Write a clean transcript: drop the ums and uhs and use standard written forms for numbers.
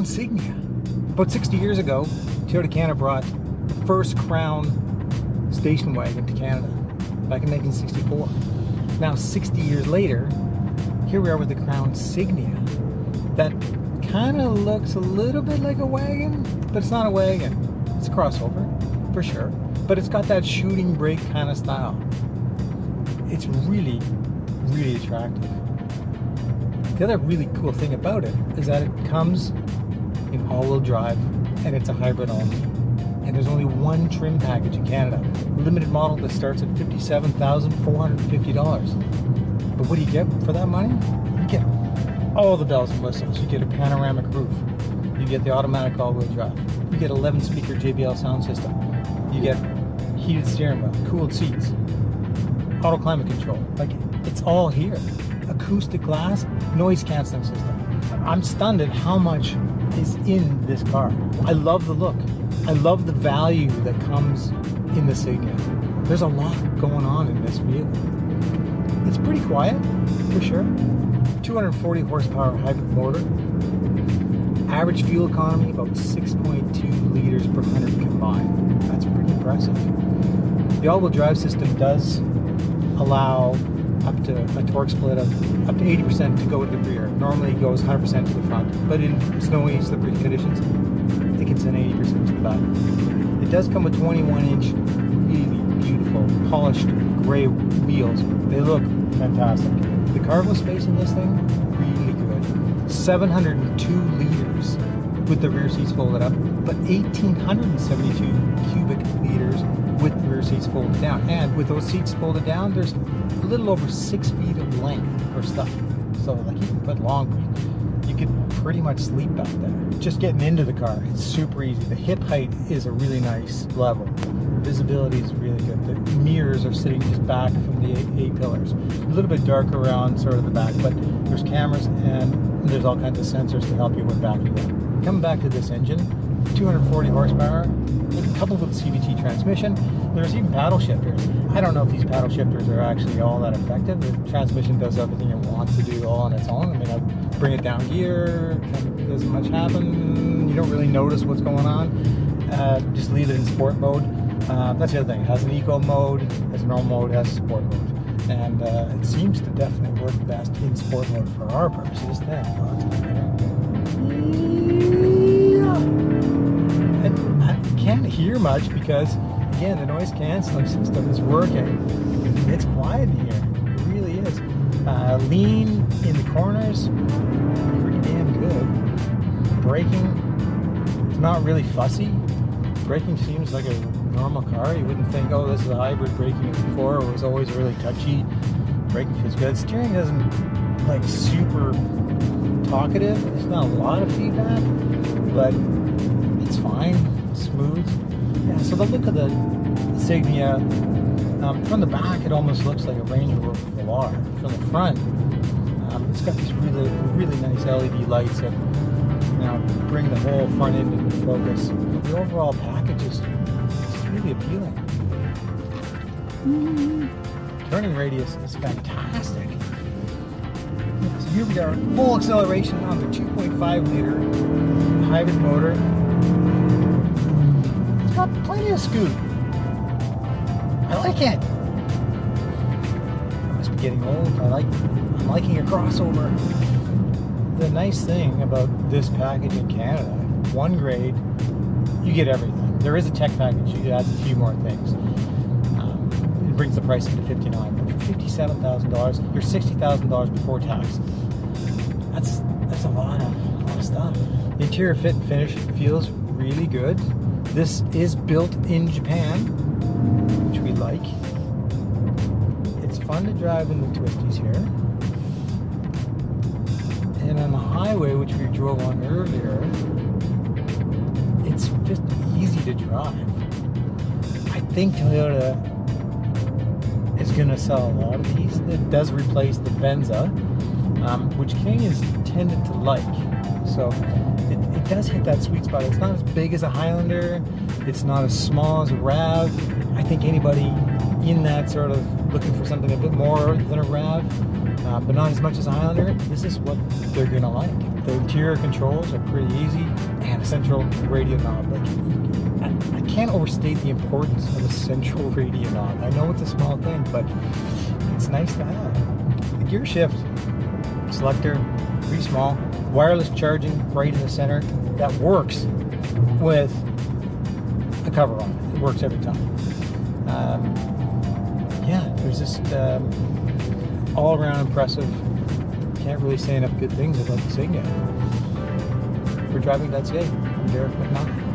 Crown Signia. About 60 years ago, Toyota Canada brought the first Crown station wagon to Canada back in 1964. Now 60 years later, here we are with the Crown Signia that kind of looks a little bit like a wagon, but it's not a wagon. It's a crossover, for sure, but it's got that shooting brake kind of style. It's really, really attractive. The other really cool thing about it is that it comes in all-wheel drive and it's a hybrid only. And there's only one trim package in Canada. A limited model that starts at $57,450. But what do you get for that money? You get all the bells and whistles. You get a panoramic roof. You get the automatic all-wheel drive. You get 11-speaker JBL sound system. You get heated steering wheel, cooled seats, auto climate control. Like, it's all here. Acoustic glass, noise canceling system. I'm stunned at how much is in this car. I love the look. I love the value that comes in the Signia. There's a lot going on in this vehicle. It's pretty quiet, for sure. 240 horsepower hybrid motor. Average fuel economy about 6.2 liters per 100 combined. That's pretty impressive. The all-wheel drive system does allow up to a torque split of up to 80% to go to the rear. Normally it goes 100% to the front, but in snowy, slippery conditions, it can send 80% to the back. It does come with 21-inch, really beautiful, polished gray wheels. They look fantastic. The cargo space in this thing, really good. 702 liters with the rear seats folded up, but 1,872 cubic liters with the rear seats folded down. And with those seats folded down, there's a little over 6 feet of length for stuff. So like you can put long, you could pretty much sleep back there. Just getting into the car, it's super easy. The hip height is a really nice level. Visibility is really good. The mirrors are sitting just back from the A-pillars. A little bit darker around sort of the back, but there's cameras and there's all kinds of sensors to help you with backing up. Coming back to this engine, 240 horsepower, coupled with the CVT transmission. There's even paddle shifters. I don't know if these paddle shifters are actually all that effective. The transmission does everything it wants to do all on its own. I mean, I bring it down gear, doesn't much happen. You don't really notice what's going on. Just leave it in sport mode. That's the other thing. It has an eco mode, has a normal mode, it has a sport mode. And it seems to definitely work best in sport mode for our purposes. I can't hear much because, again, the noise canceling system is working. It's quiet in here. It really is. Lean in the corners, pretty damn good. Braking, it's not really fussy. Braking seems like a normal car. You wouldn't think, oh, this is a hybrid braking before. It was always really touchy. Braking feels good. Steering isn't like super talkative. There's not a lot of feedback, but it's fine. It's smooth. Yeah, so the look of the Signia, from the back it almost looks like a Range Rover Velar. From the front, it's got these really, really nice LED lights that bring the whole front end into focus. The overall package is really appealing. Turning radius is fantastic. So here we are, full acceleration on the 2.5 liter hybrid motor. It's got plenty of scoot. I like it. I must be getting old. I'm liking a crossover. The nice thing about this package in Canada, one grade, you get everything. There is a tech package, it adds a few more things. It brings the price into $59,000, but for $57,000, you're $60,000 before tax. That's a lot of stuff. The interior fit and finish feels really good. This is built in Japan, which we like. It's fun to drive in the twisties here. And on the highway, which we drove on earlier, it's just easy to drive. I think Toyota is going to sell a lot of these. It does replace the Venza, which Canadians tended to like. So it does hit that sweet spot. It's not as big as a Highlander. It's not as small as a RAV. I think anybody in that sort of looking for something a bit more than a RAV but not as much as a Highlander. This is what they're gonna like. The interior controls are pretty easy, and a central radio knob. Like, I can't overstate the importance of a central radio knob. I know it's a small thing, but it's nice to have. The gear shift selector, pretty small. Wireless charging right in the center. That works with the cover on it. It works every time. Yeah, there's just all around impressive. Can't really say enough good things about the Signia. For Driving.ca, I'm Derek McNaught.